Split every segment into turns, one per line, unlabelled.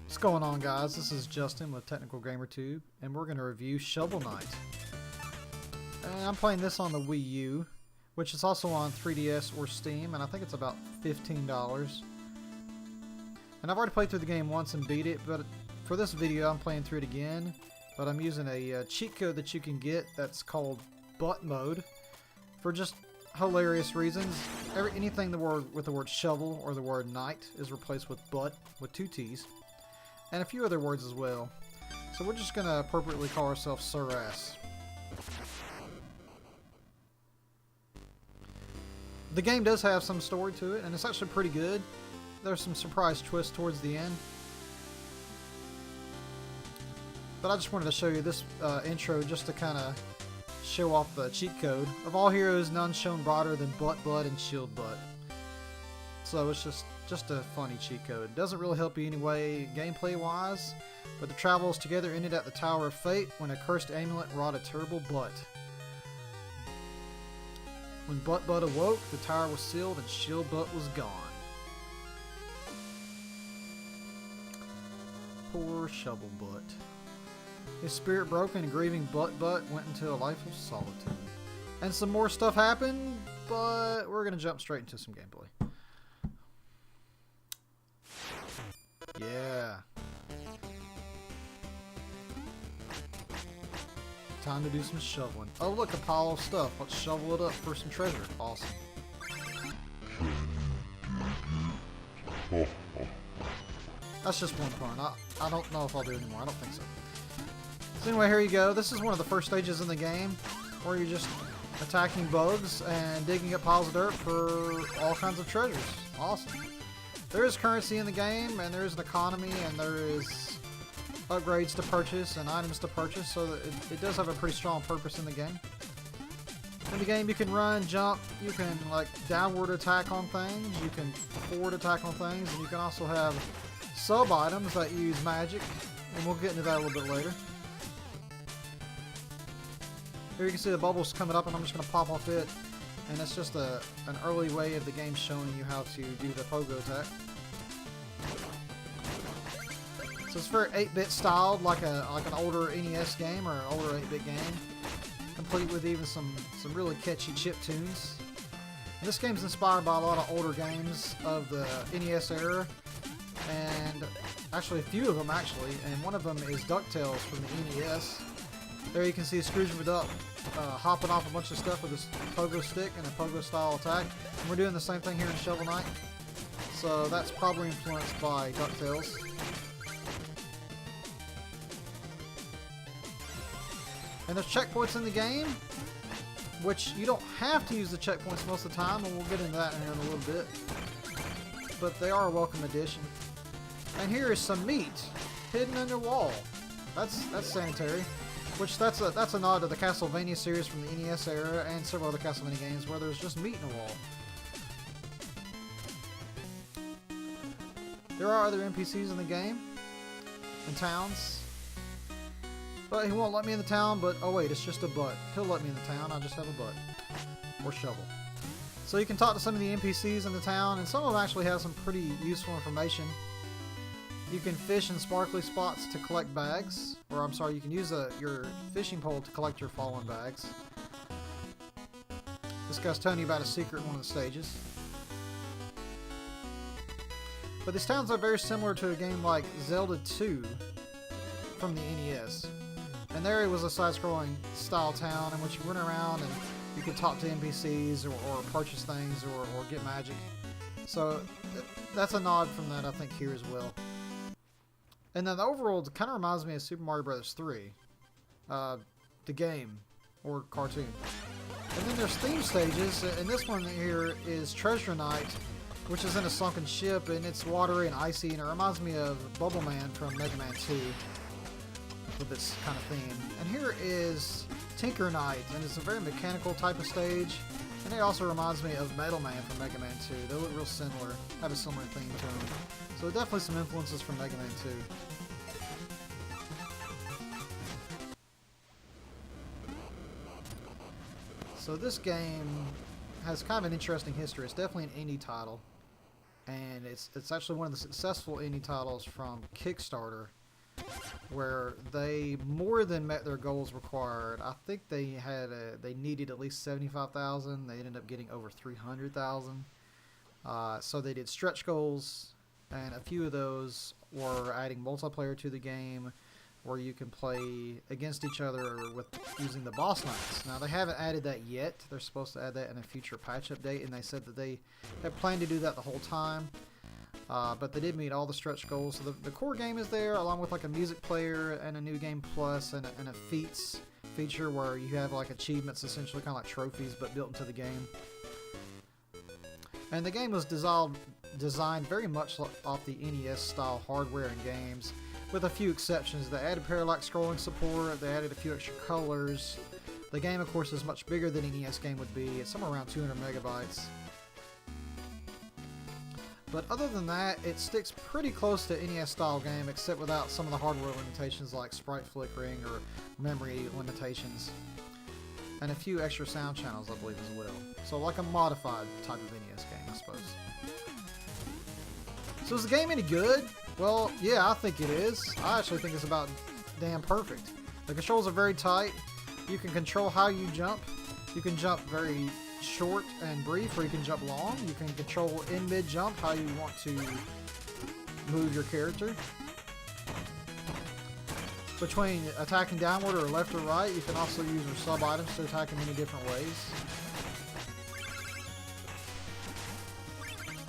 What's going on, guys? This is Justin with Technical Gamer Tube, and we're going to review Shovel Knight. And I'm playing this on the Wii U, which is also on 3DS or Steam, and I think it's about $15. And I've already played through the game once and beat it, but for this video I'm playing through it again. But I'm using a cheat code that you can get that's called Butt Mode for just hilarious reasons. Anything with the word shovel or the word knight is replaced with butt with 2 T's. And a few other words as well. So we're just going to appropriately call ourselves Sir Ass. The game does have some story to it, and it's actually pretty good. There's some surprise twists towards the end. But I just wanted to show you this intro just to kind of show off the cheat code. Of all heroes, none shone broader than Butt Butt and Shield Butt. So it's just a funny cheat code. Doesn't really help you anyway gameplay wise, but the travels together ended at the Tower of Fate when a cursed amulet wrought a terrible butt. When Butt Butt awoke, the tower was sealed and Shield Butt was gone. Poor Shovel Butt. His spirit broken and grieving Butt Butt went into a life of solitude. And some more stuff happened, but we're going to jump straight into some gameplay. Yeah. Time to do some shoveling. Oh, look, a pile of stuff. Let's shovel it up for some treasure. Awesome. That's just one pun. I don't know if I'll do it anymore. I don't think so. So anyway, here you go. This is one of the first stages in the game where you're just attacking bugs and digging up piles of dirt for all kinds of treasures. Awesome. There is currency in the game, and there is an economy, and there is upgrades to purchase and items to purchase, so that it does have a pretty strong purpose in the game. In the game, you can run, jump, you can like downward attack on things, you can forward attack on things, and you can also have sub items that use magic, and we'll get into that a little bit later. Here you can see the bubbles coming up, and I'm just going to pop off it. And it's just an early way of the game showing you how to do the pogo attack. So it's very 8-bit styled, like an older NES game or an older 8-bit game, complete with even some really catchy chip tunes. And this game's inspired by a lot of older games of the NES era, and actually a few of them actually. And one of them is DuckTales from the NES. There you can see Scrooge McDuck hopping off a bunch of stuff with his pogo stick and a pogo style attack. And we're doing the same thing here in Shovel Knight. So that's probably influenced by DuckTales. And there's checkpoints in the game, which you don't have to use the checkpoints most of the time, and we'll get into that in here in a little bit. But they are a welcome addition. And here is some meat hidden in the wall. That's sanitary. Which that's a nod to the Castlevania series from the NES era and several other Castlevania games where there's just meat in the wall. There are other NPCs in the game, in towns, but he won't let me in the town. But oh wait, it's just a butt. He'll let me in the town. I just have a butt or shovel. So you can talk to some of the NPCs in the town, and some of them actually have some pretty useful information. You can fish in sparkly spots to collect bags, or I'm sorry, you can use your fishing pole to collect your fallen bags. This guy's telling you about a secret in one of the stages. But these towns are very similar to a game like Zelda 2 from the NES. And there it was a side-scrolling style town in which you went around and you could talk to NPCs or purchase things or get magic. So that's a nod from that, I think, here as well. And then the overall kind of reminds me of Super Mario Bros. 3, the game, or cartoon. And then there's theme stages, and this one here is Treasure Night, which is in a sunken ship, and it's watery and icy, and it reminds me of Bubble Man from Mega Man 2, with this kind of theme. And here is Tinker Night, and it's a very mechanical type of stage, and it also reminds me of Metal Man from Mega Man 2. They look real similar, have a similar theme to them. So definitely some influences from Mega Man 2. So this game has kind of an interesting history. It's definitely an indie title. and it's actually one of the successful indie titles from Kickstarter, where they more than met their goals required. I think they needed at least 75,000. They ended up getting over 300,000. So they did stretch goals, and a few of those were adding multiplayer to the game, where you can play against each other with using the boss knights. Now, they haven't added that yet. They're supposed to add that in a future patch update, and they said that they had planned to do that the whole time. But they did meet all the stretch goals. So the core game is there, along with like a music player and a new game plus and a feats feature where you have like achievements, essentially kind of like trophies, but built into the game. And the game was designed very much off the NES style hardware and games, with a few exceptions. They added parallax scrolling support, they added a few extra colors. The game, of course, is much bigger than an NES game would be. It's somewhere around 200 megabytes. But other than that, it sticks pretty close to NES style game, except without some of the hardware limitations like sprite flickering or memory limitations. And a few extra sound channels, I believe, as well. So like a modified type of NES game, I suppose. So is the game any good? Well, yeah, I think it is. I actually think it's about damn perfect. The controls are very tight. You can control how you jump. You can jump very short and brief, or you can jump long. You can control in mid-jump how you want to move your character. Between attacking downward or left or right, you can also use your sub-items to attack in many different ways.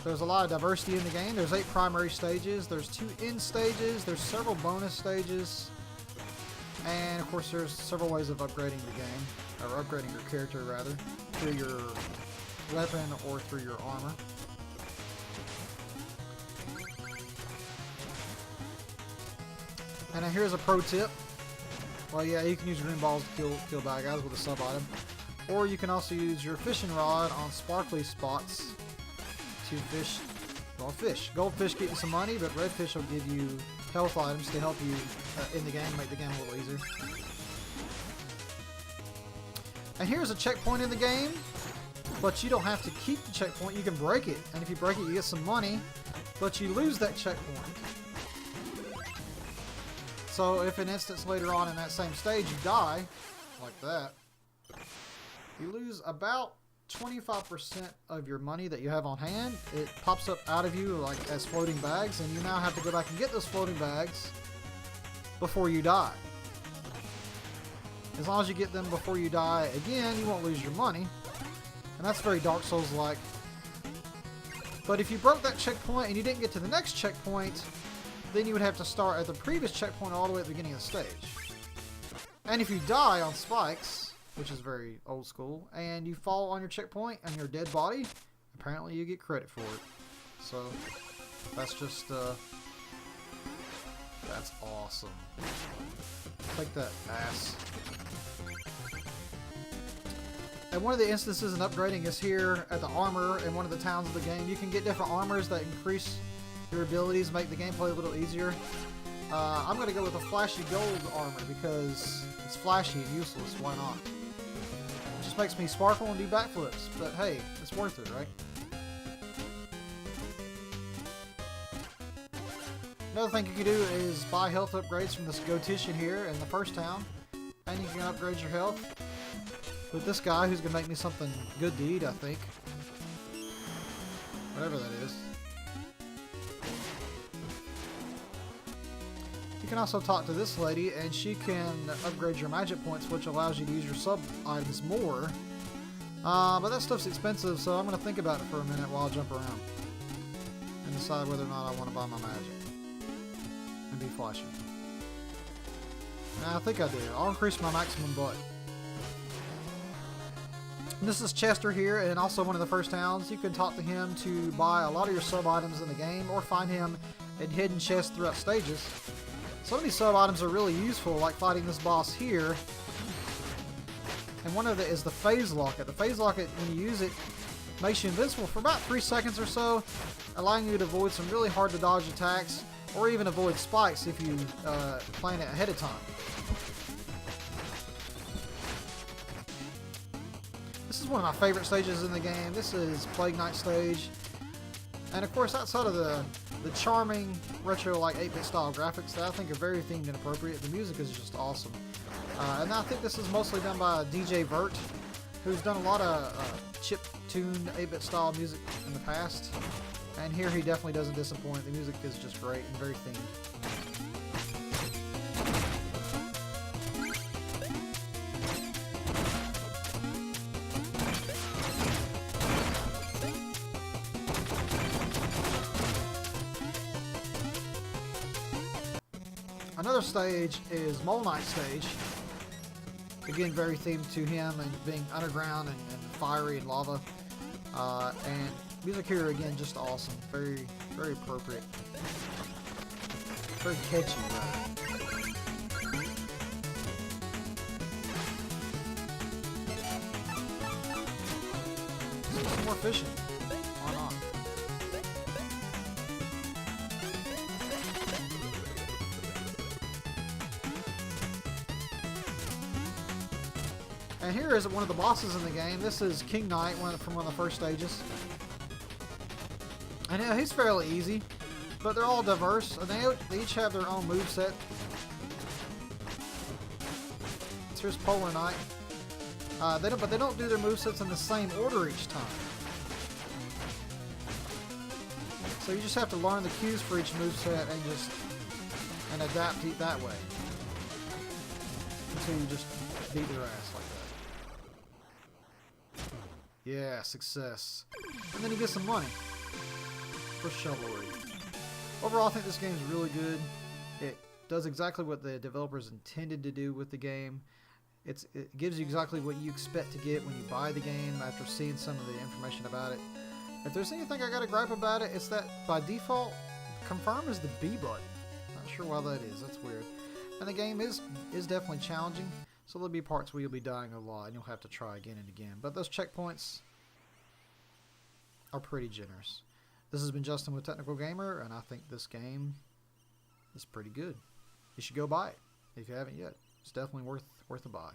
There's a lot of diversity in the game. There's 8 primary stages. There's 2 end stages. There's several bonus stages. And, of course, there's several ways of upgrading the game, or upgrading your character, rather, through your weapon or through your armor. And now here's a pro tip. Well, yeah, you can use green balls to kill bad guys with a sub-item. Or you can also use your fishing rod on sparkly spots to fish, well, fish. Goldfish get you some money, but redfish will give you health items to help you in the game, make the game a little easier. And here's a checkpoint in the game, but you don't have to keep the checkpoint. You can break it, and if you break it, you get some money, but you lose that checkpoint. So if an instance later on in that same stage you die, like that, you lose about 25% of your money that you have on hand. It pops up out of you like as floating bags, and you now have to go back and get those floating bags before you die. As long as you get them before you die again, you won't lose your money, and that's very Dark Souls-like. But if you broke that checkpoint and you didn't get to the next checkpoint, then you would have to start at the previous checkpoint all the way at the beginning of the stage. And if you die on spikes, which is very old school, and you fall on your checkpoint and your dead body, apparently you get credit for it. So that's just that's awesome. Take that, ass. And one of the instances in upgrading is here at the armor in one of the towns of the game. You can get different armors that increase your abilities, make the gameplay a little easier. I'm going to go with a flashy gold armor because it's flashy and useless. Why not? It just makes me sparkle and do backflips. But hey, it's worth it, right? Another thing you can do is buy health upgrades from this Gotician here in the first town. And you can upgrade your health with this guy who's going to make me something good to eat, I think. Whatever that is. You can also talk to this lady, and she can upgrade your magic points, which allows you to use your sub-items more. But that stuff's expensive, so I'm going to think about it for a minute while I jump around. And decide whether or not I want to buy my magic. And be flashy. Nah, I think I do. I'll increase my maximum butt. And this is Chester here, and also one of the first towns. You can talk to him to buy a lot of your sub-items in the game, or find him in hidden chests throughout stages. Some of these sub-items are really useful, like fighting this boss here. And one of it is the phase locket. The phase locket, when you use it, makes you invincible for about 3 seconds or so, allowing you to avoid some really hard to dodge attacks, or even avoid spikes if you plan it ahead of time. This is one of my favorite stages in the game. This is Plague Knight stage. And of course, outside of the charming retro like 8-bit style graphics that I think are very themed and appropriate, the music is just awesome. And I think this is mostly done by DJ Vert, who's done a lot of chip-tuned 8-bit style music in the past. And here he definitely doesn't disappoint. The music is just great and very themed. Another stage is Mole Knight stage. Again, very themed to him and being underground and fiery and lava. And music here again just awesome. Very, very appropriate. Very catchy, rather. Let's do some more fishing. Why not? And here is one of the bosses in the game. This is King Knight, from one of the first stages. And he's fairly easy, but they're all diverse, and they each have their own moveset. So here's Polar Knight. But they don't do their movesets in the same order each time. So you just have to learn the cues for each moveset and adapt it that way until you just beat their ass like that. Yeah, success. And then you get some money for chivalry. Overall, I think this game is really good. It does exactly what the developers intended to do with the game. It gives you exactly what you expect to get when you buy the game after seeing some of the information about it. If there's anything I got to gripe about it, it's that by default, confirm is the B button. Not sure why that is. That's weird. And the game is definitely challenging. So there'll be parts where you'll be dying a lot and you'll have to try again and again. But those checkpoints are pretty generous. This has been Justin with Technical Gamer, and I think this game is pretty good. You should go buy it if you haven't yet. It's definitely worth a buy.